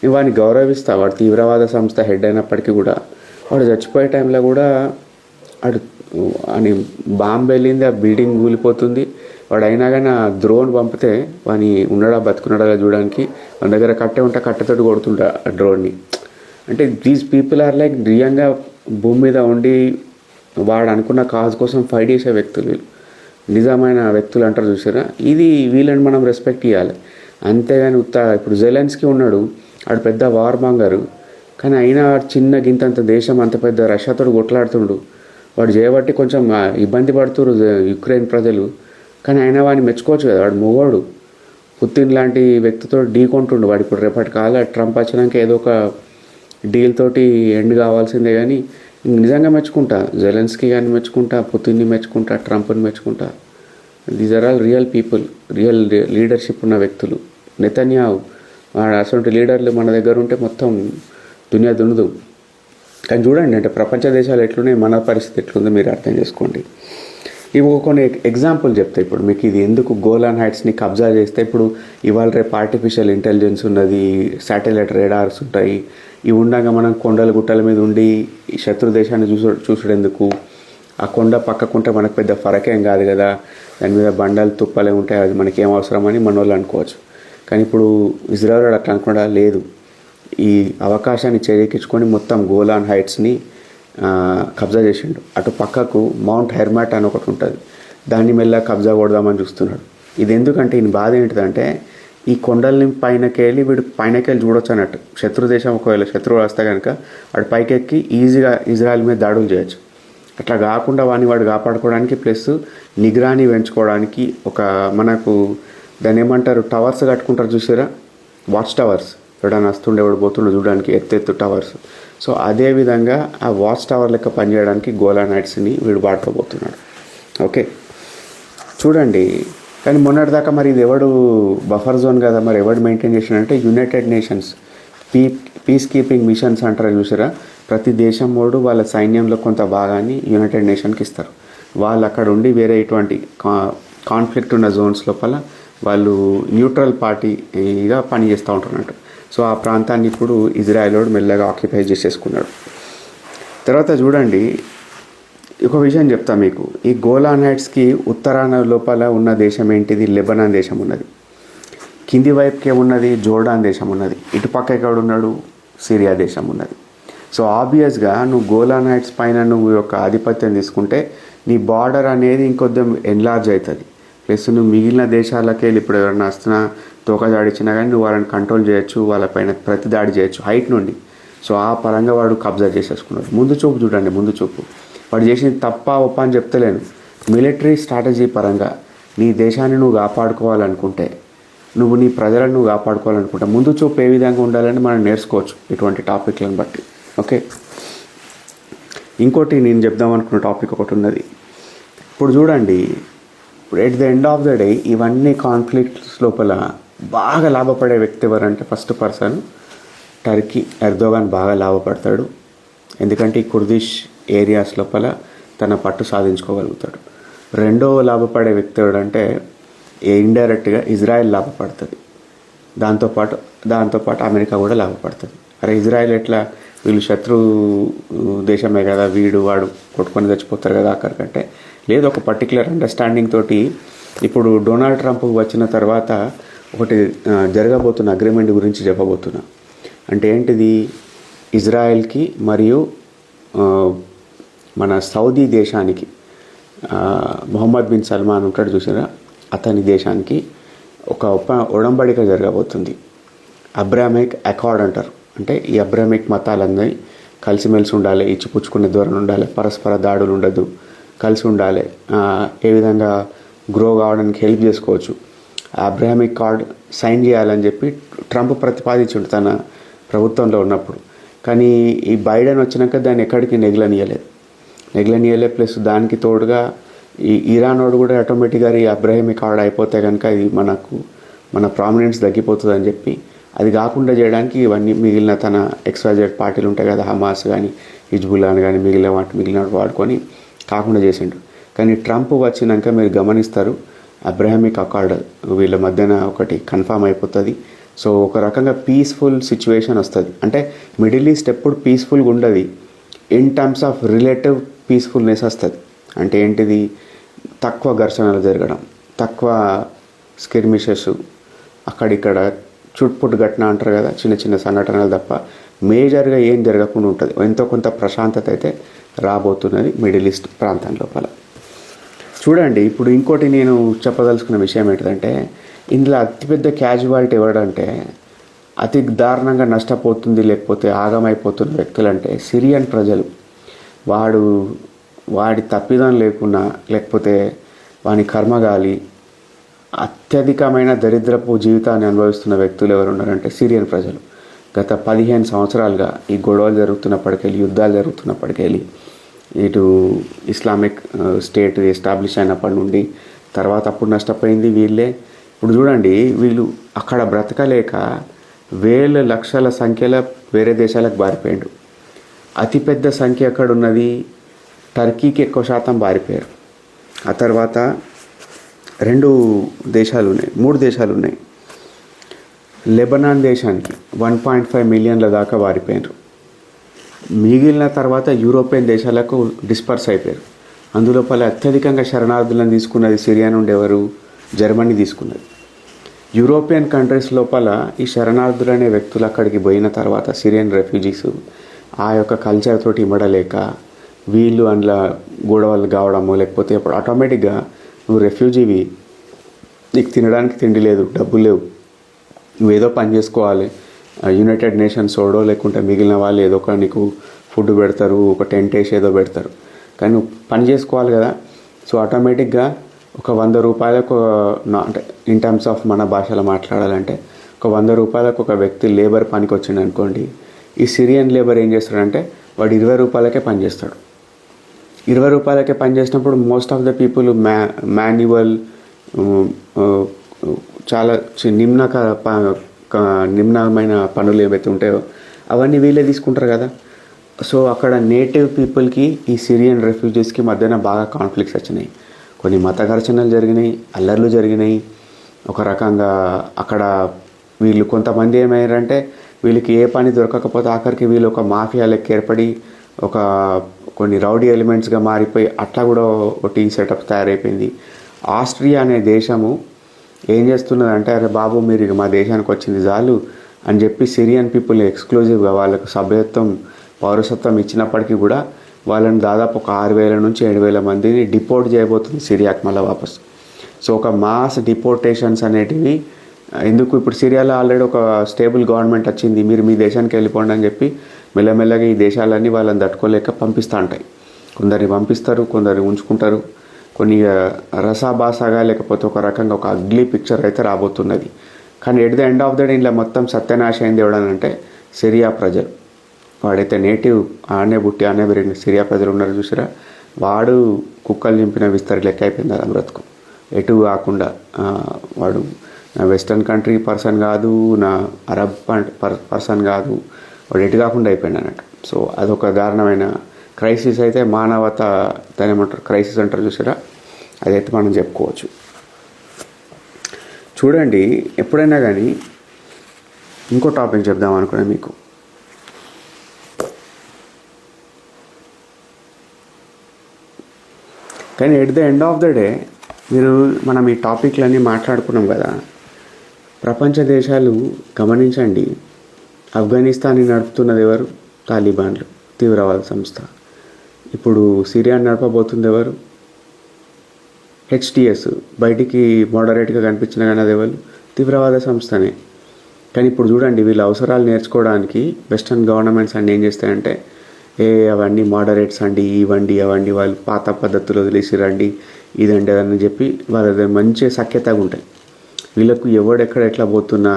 నేను వాడిని గౌరవిస్తా. వాడు తీవ్రవాద సంస్థ హెడ్ అయినప్పటికీ కూడా వాడు చచ్చిపోయే టైంలో కూడా వాడు అని బాంబు వెళ్ళింది, ఆ బిల్డింగ్ కూలిపోతుంది, వాడు అయినా కానీ ఆ డ్రోన్ పంపితే వాని ఉన్నాడా బతుకున్నాడా చూడడానికి మన దగ్గర కట్టె ఉంటే కట్టెతోటి కొడుతుంటా ఆ డ్రోన్ని. అంటే దీస్ పీపుల్ ఆర్ లైక్ నిజంగా భూమి మీద ఉండి వాడు అనుకున్న కాజ్ కోసం ఫైట్ చేసే వ్యక్తులు వీళ్ళు, నిజమైన వ్యక్తులు అంటారు చూసారా. ఇది వీళ్ళని మనం రెస్పెక్ట్ ఇవ్వాలి. అంతేగాని ఇప్పుడు జెలెన్స్కీ ఉన్నాడు, ఆడు పెద్ద వార్ మాంగరు, కానీ అయినా చిన్న గింతంత దేశం అంత పెద్ద రష్యాతో కొట్లాడుతుండు, వాడు చేయబట్టి కొంచెం ఇబ్బంది పడుతున్నారు యుక్రెయిన్ ప్రజలు. కానీ అయినా వాడిని మెచ్చుకోవచ్చు కదా, వాడు మొగోడు. పుతిన్ లాంటి వ్యక్తితో ఢీకొంటుండు వాడు. ఇప్పుడు రేపటి కాల ట్రంప్ వచ్చినాక ఏదో ఒక డీల్ తోటి ఎండ్ కావాల్సిందే. కానీ నిజంగా మెచ్చుకుంటా జెలెన్స్కీ గారిని మెచ్చుకుంటా, పుతిన్ని మెచ్చుకుంటా, ట్రంప్ని మెచ్చుకుంటా. These are all real people, real leadership ఉన్న వ్యక్తులు. నెతన్యాహు అటువంటి లీడర్లు మన దగ్గర ఉంటే మొత్తం దునియా దున్నదు. కానీ చూడండి, అంటే ప్రపంచ దేశాలు ఎట్లున్నాయి, మన పరిస్థితి ఎట్లుందో మీరు అర్థం చేసుకోండి. ఇవి కొన్ని ఎగ్జాంపుల్ చెప్తాయి. ఇప్పుడు మీకు ఇది ఎందుకు గోలాన్ హైట్స్ని కబ్జా చేస్తే, ఇప్పుడు ఇవాళ రేపు ఆర్టిఫిషియల్ ఇంటెలిజెన్స్ ఉన్నది, శాటిలైట్ రేడార్స్ ఉంటాయి. ఇవి ఉండగా మనం కొండల గుట్టల మీద ఉండి ఈ శత్రు దేశాన్ని చూసుడెందుకు? ఆ కొండ పక్కకుంటే మనకు పెద్ద ఫరకేం కాదు కదా, దాని మీద బండలు తుప్పలే ఉంటాయి, అది మనకి ఏం అవసరమని మన వాళ్ళు అనుకోవచ్చు. కానీ ఇప్పుడు ఇజ్రాయెల్ అట్లా అనుకుండా లేదు. ఈ అవకాశాన్ని చేజిక్కించుకొని మొత్తం గోలాన్ హైట్స్ని కబ్జా చేసిండు. అటు పక్కకు మౌంట్ హెర్మాట్ అని ఒకటి ఉంటుంది, దాన్ని మెల్ల కబ్జా కొడదామని చూస్తున్నాడు. ఇది ఎందుకంటే ఈయన బాధ ఏంటిదంటే, ఈ కొండల్ని పైనకెళ్ళి వీడు పైనకెళ్ళి చూడొచ్చు అన్నట్టు. శత్రు దేశం ఒకవేళ శత్రువు వస్తే కనుక వాడు పైకెక్కి ఈజీగా ఇజ్రాయెల్ మీద దాడులు చేయొచ్చు. అట్లా కాకుండా వాడు కాపాడుకోవడానికి ప్లస్ నిగ్రాని పెంచుకోవడానికి ఒక మనకు దాన్ని ఏమంటారు, టవర్స్ కట్టుకుంటారు చూసారా, వాచ్ టవర్స్. ఎవడన్నా వస్తుండే ఎవడు పోతుండే చూడడానికి ఎత్తెత్తు టవర్స్. సో అదేవిధంగా ఆ వాచ్ టవర్ లెక్క పనిచేయడానికి గోలాన్ హైట్స్ని వీడు వాడుకోబోతున్నాడు. ఓకే చూడండి. కానీ మొన్నటిదాకా మరి ఇది ఎవడు బఫర్ జోన్ కదా, మరి ఎవడు మెయింటైన్ చేసినంటే United Nations peacekeeping missions అంటారు చూసారా. ప్రతి దేశం వాడు వాళ్ళ సైన్యంలో కొంత భాగాన్ని యునైటెడ్ నేషన్కి ఇస్తారు. వాళ్ళు అక్కడ ఉండి వేరే ఇటువంటి కాన్ఫ్లిక్ట్ ఉన్న జోన్స్ లోపల వాళ్ళు న్యూట్రల్ పార్టీగా పనిచేస్తూ ఉంటున్నట్టు. సో ఆ ప్రాంతాన్ని ఇప్పుడు ఇజ్రాయెల్ మెల్లగా ఆక్యుపై చేసేసుకున్నాడు. తర్వాత చూడండి, ఒక విషయం చెప్తా మీకు. ఈ గోలాన్ హైట్స్కి ఉత్తరాన లోపల ఉన్న దేశం ఏంటిది, లెబనాన్ దేశం ఉన్నది. కింది వైపుకే ఉన్నది జోర్డాన్ దేశం ఉన్నది. ఇటుపక్క ఎక్కడ ఉన్నాడు, సిరియా దేశం ఉన్నది. సో ఆబ్వియస్గా నువ్వు గోలాన్ హైట్స్ పైన నువ్వు యొక్క ఆధిపత్యం తీసుకుంటే నీ బార్డర్ అనేది ఇంకొద్దిగా ఎన్లార్జ్ అవుతుంది. ప్లస్ నువ్వు మిగిలిన దేశాలకి వెళ్ళి ఇప్పుడు ఎవరైనా వస్తున్నా తోకదాడిచ్చినా కానీ నువ్వు వాళ్ళని కంట్రోల్ చేయొచ్చు, వాళ్ళపైన ప్రతి దాడి చేయొచ్చు హైట్ నుండి. సో ఆ పరంగా వాడు కబ్జా చేసేసుకున్నాడు. ముందు చూపు చూడండి, ముందు చూపు. వాడు చేసింది తప్ప ఒప్ప అని చెప్తలేను. మిలిటరీ స్ట్రాటజీ పరంగా నీ దేశాన్ని నువ్వు కాపాడుకోవాలనుకుంటే, నువ్వు నీ ప్రజలను నువ్వు కాపాడుకోవాలనుకుంటే ముందు చూపు ఏ విధంగా ఉండాలని మనం నేర్చుకోవచ్చు ఇటువంటి టాపిక్లను బట్టి. ఓకే, ఇంకోటి నేను చెప్దాం అనుకున్న టాపిక్ ఒకటి ఉన్నది. ఇప్పుడు చూడండి, ఇప్పుడు at the end of the day ఇవన్నీ కాన్ఫ్లిక్ట్స్ లోపల బాగా లాభపడే వ్యక్తి ఎవరంటే, ఫస్ట్ పర్సన్ టర్కీ ఎర్దోగాన్ బాగా లాభపడతాడు. ఎందుకంటే ఈ కుర్దిష్ ఏరియాస్ లోపల తన పట్టు సాధించుకోగలుగుతాడు. రెండవ లాభపడే వ్యక్తి ఎవడంటే ఇండైరెక్ట్గా ఇజ్రాయెల్ లాభపడుతుంది. దాంతోపాటు అమెరికా కూడా లాభపడుతుంది. అరే ఇజ్రాయెల్ ఎట్లా, వీళ్ళు శత్రు దేశమే కదా, వాడు కొట్టుకొని చచ్చిపోతారు కదా అక్కడికంటే లేదు. ఒక పర్టికులర్ అండర్స్టాండింగ్ తోటి ఇప్పుడు డొనాల్డ్ ట్రంప్ వచ్చిన తర్వాత ఒకటి జరగబోతున్న అగ్రిమెంట్ గురించి చెప్పబోతున్నా. అంటే ఏంటిది, ఇజ్రాయెల్కి మరియు మన సౌదీ దేశానికి మొహమ్మద్ బిన్ సల్మాన్ ఉంటాడు చూసారా, అతని దేశానికి ఒక ఒడంబడిక జరగబోతుంది. అబ్రామిక్ అకార్డ్ అంటారు. అంటే ఈ అబ్రామిక్ మతాలన్నీ కలిసిమెలిసి ఉండాలి, ఇచ్చిపుచ్చుకునే ధోరణి ఉండాలి, పరస్పర దాడులు ఉండదు, కలిసి ఉండాలి, ఏ విధంగా గ్రో కావడానికి హెల్ప్ చేసుకోవచ్చు. అబ్రామిక్ కార్డ్ సైన్ చేయాలని చెప్పి ట్రంప్ ప్రతిపాదించుండు తన ప్రభుత్వంలో ఉన్నప్పుడు. కానీ ఈ బైడెన్ వచ్చినాక దాన్ని ఎక్కడికి నెగలనీయలేదు. ప్లస్ దానికి తోడుగా ఈ ఇరాన్ వాడు కూడా ఆటోమేటిక్గా ఈ అబ్రాహిమిక్ కార్డ్ అయిపోతే కనుక ఇది మన ప్రామినెన్స్ తగ్గిపోతుందని చెప్పి అది కాకుండా చేయడానికి ఇవన్నీ మిగిలిన తన XYZ పార్టీలు ఉంటాయి కదా, హమాస్ కానీ హిజ్బుల్లాని కానీ మిగిలిన వాడుకొని కాకుండా చేసిండు. కానీ ట్రంప్ వచ్చినాక మీరు గమనిస్తారు, అబ్రాహమిక్ అకార్డ్ వీళ్ళ మధ్యన ఒకటి కన్ఫామ్ అయిపోతుంది. సో ఒక రకంగా పీస్ఫుల్ సిచ్యువేషన్ వస్తుంది. అంటే మిడిల్ ఈస్ట్ ఎప్పుడు పీస్ఫుల్గా ఉండదు, in terms of relative peacefulness వస్తుంది. అంటే ఏంటిది, తక్కువ ఘర్షణలు జరగడం, తక్కువ స్కిర్మిషెస్ అక్కడిక్కడ చుట్పుట్ ఘటన అంటారు కదా, చిన్న చిన్న సంఘటనలు తప్ప మేజర్గా ఏం జరగకుండా ఉంటుంది. ఎంతో కొంత ప్రశాంతత అయితే రాబోతున్నది మిడిల్ ఈస్ట్ ప్రాంతం లోపల. చూడండి, ఇప్పుడు ఇంకోటి నేను చెప్పదలుచుకున్న విషయం ఏంటంటే, ఇందులో అతిపెద్ద క్యాజువాలిటీ ఎవడంటే, అతి దారుణంగా నష్టపోతుంది లేకపోతే ఆగమైపోతున్న వ్యక్తులంటే సిరియన్ ప్రజలు. వాడి తప్పిదం లేకున్నా లేకపోతే వాని కర్మగాలి అత్యధికమైన దరిద్రపు జీవితాన్ని అనుభవిస్తున్న వ్యక్తులు ఎవరు ఉన్నారంటే సిరియన్ ప్రజలు. గత 15 సంవత్సరాలుగా ఈ గొడవలు జరుగుతున్నప్పటికెళ్ళి, యుద్ధాలు జరుగుతున్నప్పటికెళ్ళి, ఇటు ఇస్లామిక్ స్టేట్ ఎస్టాబ్లిష్ అయినప్పటి నుండి తర్వాత అప్పుడు నష్టపోయింది వీళ్ళే. ఇప్పుడు చూడండి, వీళ్ళు అక్కడ బ్రతకలేక వేల లక్షల సంఖ్యలో వేరే దేశాలకు బారిపోయాడు. అతిపెద్ద సంఖ్య ఎక్కడ ఉన్నది, టర్కీకి ఎక్కువ శాతం బారిపోయారు. ఆ తర్వాత 3 దేశాలు ఉన్నాయి. లెబనాన్ దేశానికి 1.5 మిలియన్ల దాకా బారిపోయారు. మిగిలిన తర్వాత యూరోపియన్ దేశాలకు డిస్పర్స్ అయిపోయారు. అందులోపల అత్యధికంగా శరణార్థులను తీసుకున్నది సిరియా నుండి ఎవరు, జర్మనీ తీసుకున్నది. యూరోపియన్ కంట్రీస్ లోపల ఈ శరణార్థులనే వ్యక్తులు అక్కడికి పోయిన తర్వాత సిరియన్ రెఫ్యూజీస్ ఆ యొక్క కల్చర్ తోటి ఇమ్మడలేక వీళ్ళు అందులో గొడవలు కావడము, లేకపోతే అప్పుడు ఆటోమేటిక్గా నువ్వు రెఫ్యూజీవి, నీకు తినడానికి తిండి లేదు, డబ్బులు లేవు, నువ్వేదో పని చేసుకోవాలి, యునైటెడ్ నేషన్స్ ఓడో లేకుంటే మిగిలిన వాళ్ళు ఏదో ఒక నీకు ఫుడ్ పెడతారు, ఒక టెంట్ వేసి ఏదో పెడతారు, కానీ నువ్వు పని చేసుకోవాలి కదా. సో ఆటోమేటిక్గా ఒక 100 రూపాయలకు, అంటే ఇన్ టర్మ్స్ ఆఫ్ మన భాషలో మాట్లాడాలంటే ఒక 100 రూపాయలకు ఒక వ్యక్తి లేబర్ పనికి వచ్చిండు అనుకోండి. ఈ సిరియన్ లేబర్ ఏం చేస్తాడంటే వాడు 20 రూపాయలకే పని చేస్తాడు. 20 రూపాయలకే పని చేసినప్పుడు most of the people manual చాలా నిమ్నమైన పనులు ఏవైతే ఉంటాయో అవన్నీ వీళ్ళే తీసుకుంటారు కదా. సో అక్కడ నేటివ్ పీపుల్కి ఈ సిరియన్ రెఫ్యూజీస్కి మధ్యన బాగా కాన్ఫ్లిక్ట్స్ వచ్చినాయి. కొన్ని మత ఘర్షణలు జరిగినాయి, అల్లర్లు జరిగినాయి. ఒక రకంగా అక్కడ వీళ్ళు కొంతమంది ఏమయ్యారంటే వీళ్ళకి ఏ పని దొరకకపోతే ఆఖరికి వీళ్ళు ఒక మాఫియా లెక్క ఏర్పడి కొన్ని రౌడీ ఎలిమెంట్స్గా మారిపోయి అట్లా కూడా ఒకటి సెటప్ తయారైపోయింది. ఆస్ట్రియా అనే దేశము ఏం చేస్తున్నదంటే, అరే బాబు మీరు ఇక మా దేశానికి వచ్చింది చాలు అని చెప్పి సిరియన్ పీపుల్ ఎక్స్క్లూజివ్గా వాళ్ళకు సభ్యత్వం, పౌరసత్వం ఇచ్చినప్పటికీ కూడా వాళ్ళని దాదాపు ఒక 6,000 నుంచి 7,000 మందిని డిపోర్ట్ చేయబోతుంది సిరియాకి మళ్ళీ వాపస్. సో ఒక మాస్ డిపోర్టేషన్స్ అనేటివి ఎందుకు, ఇప్పుడు సిరియాలో ఆల్రెడీ ఒక స్టేబుల్ గవర్నమెంట్ వచ్చింది, మీరు మీ దేశానికి వెళ్ళిపోండి అని చెప్పి మెల్లమెల్లగా ఈ దేశాలన్నీ వాళ్ళని తట్టుకోలేక పంపిస్తూ ఉంటాయి. కొందరిని పంపిస్తారు, కొందరు ఉంచుకుంటారు. కొన్ని రసాభాసగా లేకపోతే ఒక రకంగా ఒక అగ్లీ పిక్చర్ అయితే రాబోతున్నది. కానీ at the end of the day ఇలా మొత్తం సత్యనాశ అయింది ఎవడనంటే సిరియా ప్రజలు. వాడైతే నేటివ్ ఆనే బుట్టి ఆనే పెరిగిన సిరియా ప్రజలు ఉన్నారు చూసారా, వాడు కుక్కలు నింపిన విస్తరి లెక్క అయిపోయింది అలా బ్రతుకు. ఎటు కాకుండా వాడు నా వెస్టర్న్ కంట్రీ పర్సన్ కాదు, నా అరబ్ పర్సన్ కాదు, వాడు ఎటు కాకుండా అయిపోయింది అన్నట్టు. సో అదొక దారుణమైన క్రైసిస్ అయితే, మానవత దాని ఏమంటారు క్రైసిస్ అంటారు చూసారా, అదైతే మనం చెప్పుకోవచ్చు. చూడండి, ఎప్పుడైనా కానీ ఇంకో టాపిక్ చెప్దాం అనుకున్నా మీకు. కానీ at the end of the day మనం ఈ టాపిక్లన్నీ మాట్లాడుకున్నాం కదా, ప్రపంచ దేశాలు గమనించండి, ఆఫ్ఘనిస్తాన్ని నడుపుతున్నది ఎవరు? తాలిబాన్లు, తీవ్రవాద సంస్థ. ఇప్పుడు సిరియాని నడపబోతుంది ఎవరు? హెచ్టిఎస్. బయటికి మోడరేట్గా కనిపించిన కానీ అది ఎవరు? తీవ్రవాద సంస్థనే. కానీ ఇప్పుడు చూడండి, వీళ్ళ అవసరాలు నేర్చుకోవడానికి వెస్టర్న్ గవర్నమెంట్స్ అన్నీ ఏం చేస్తాయంటే, అవన్నీ మోడరేట్స్ అండి, ఇవ్వండి అవండి, వాళ్ళు పాత పద్ధతులు వదిలేసి రండి, ఇదండి అదని చెప్పి వాళ్ళ మంచి సఖ్యతగా ఉంటాయి. వీళ్ళకు ఎవడెక్కడ ఎట్లా పోతున్నా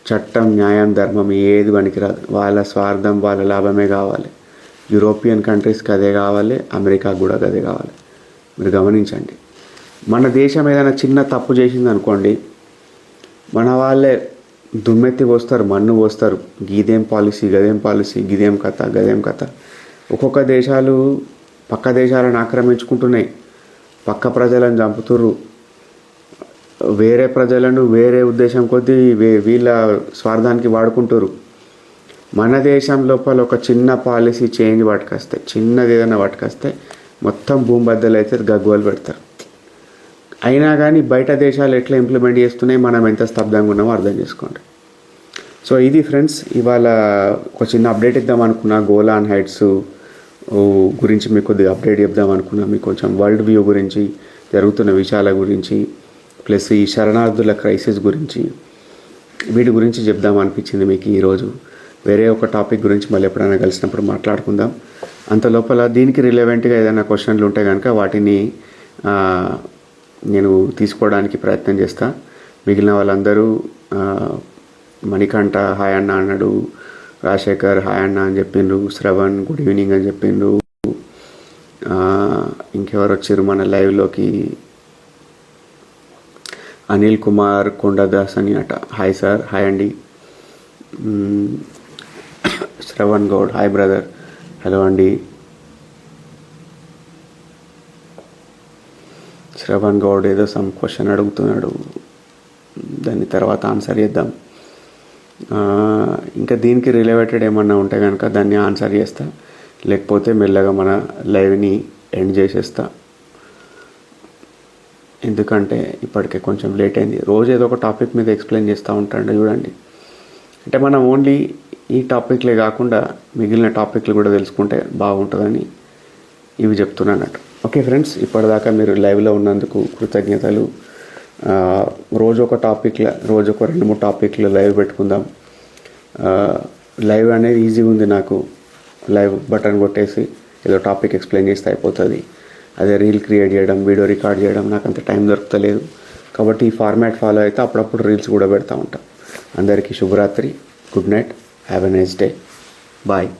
చట్టం, న్యాయం, ధర్మం ఏది పనికిరాదు. వాళ్ళ స్వార్థం, వాళ్ళ లాభమే కావాలి. యూరోపియన్ కంట్రీస్కి అదే కావాలి, అమెరికాకు కూడా అదే కావాలి. మీరు గమనించండి, మన దేశం ఏదైనా చిన్న తప్పు చేసింది అనుకోండి, మన వాళ్ళే దుమ్మెత్తి పోస్తారు, మన్ను పోస్తారు, గీదేం పాలసీ, గదేం పాలసీ, గిదేం కథ, గదేం కథ. ఒక్కొక్క దేశాలు పక్క దేశాలను ఆక్రమించుకుంటున్నాయి, పక్క ప్రజలను చంపుతుర్రు, వేరే ప్రజలను వేరే ఉద్దేశం కొద్దీ వీళ్ళ స్వార్థానికి వాడుకుంటారు. మన దేశం లోపల ఒక చిన్న పాలసీ చేంజ్ పట్టుకొస్తే, చిన్నది ఏదైనా పట్టుకొస్తే మొత్తం భూమి బద్దలు అయితే గగ్గోలు పెడతారు. అయినా కానీ బయట దేశాలు ఎట్లా ఇంప్లిమెంట్ చేస్తున్నాయి, మనం ఎంత స్తబ్దంగా ఉన్నామో అర్థం చేసుకోండి. సో ఇది ఫ్రెండ్స్, ఇవాళ ఒక చిన్న అప్డేట్ ఇద్దాం అనుకున్నా. గోలాన్ హైట్స్ గురించి మీకు కొద్దిగా అప్డేట్ చెప్దాం అనుకున్నా. మీకు కొంచెం వరల్డ్ వ్యూ గురించి, జరుగుతున్న విషయాల గురించి, ప్లస్ ఈ శరణార్థుల క్రైసిస్ గురించి, వీటి గురించి చెప్దాం అనిపించింది మీకు ఈరోజు. వేరే ఒక టాపిక్ గురించి మళ్ళీ ఎప్పుడైనా కలిసినప్పుడు మాట్లాడుకుందాం. అంత లోపల దీనికి రిలవెంట్గా ఏదైనా క్వశ్చన్లు ఉంటే కనుక వాటిని నేను తీసుకోవడానికి ప్రయత్నం చేస్తా. మిగిలిన వాళ్ళందరూ మణికంఠ హాయ్ అన్న అన్నాడు, రాజశేఖర్ హాయ్ అన్న అని చెప్పిండ్రు, శ్రవణ్ గుడ్ ఈవినింగ్ అని చెప్పిండ్రు, ఇంకెవరు వచ్చారు మన లైవ్లోకి, అనిల్ కుమార్ కొండదాస్ అని అట హాయ్ సార్, హాయ్ అండి. Shravan Goud hi brother, hello అండి. శ్రవణ్ గౌడ్ ఏదో సమ్ క్వశ్చన్ అడుగుతున్నాడు, దాన్ని తర్వాత ఆన్సర్ చేద్దాం. ఇంకా దీనికి రిలేటెడ్ ఏమన్నా ఉంటే కనుక దాన్ని ఆన్సర్ చేస్తా, లేకపోతే మెల్లగా మన లైవ్ని ఎండ్ చేసేస్తా. ఎందుకంటే ఇప్పటికే కొంచెం లేట్ అయింది. రోజు ఏదో ఒక టాపిక్ మీద ఎక్స్ప్లెయిన్ చేస్తూ ఉంటాడు చూడండి. అంటే మనం ఓన్లీ ఈ టాపిక్లే కాకుండా మిగిలిన టాపిక్లు కూడా తెలుసుకుంటే బాగుంటుందని ఇవి చెప్తున్నానట్టు. ఓకే ఫ్రెండ్స్, ఇప్పటిదాకా మీరు లైవ్లో ఉన్నందుకు కృతజ్ఞతలు. రోజు ఒక 2-3 టాపిక్లు లైవ్ పెట్టుకుందాం. లైవ్ అనేది ఈజీగా ఉంది నాకు. లైవ్ బటన్ కొట్టేసి ఏదో టాపిక్ ఎక్స్ప్లెయిన్ చేస్తే అయిపోతుంది. అదే రీల్ క్రియేట్ చేయడం, వీడియో రికార్డ్ చేయడం నాకు అంత టైం దొరుకుతలేదు. కాబట్టి ఈ ఫార్మాట్ ఫాలో అయితే అప్పుడప్పుడు రీల్స్ కూడా పెడతా ఉంటాం. అందరికీ శుభరాత్రి, good night, have a nice day, bye.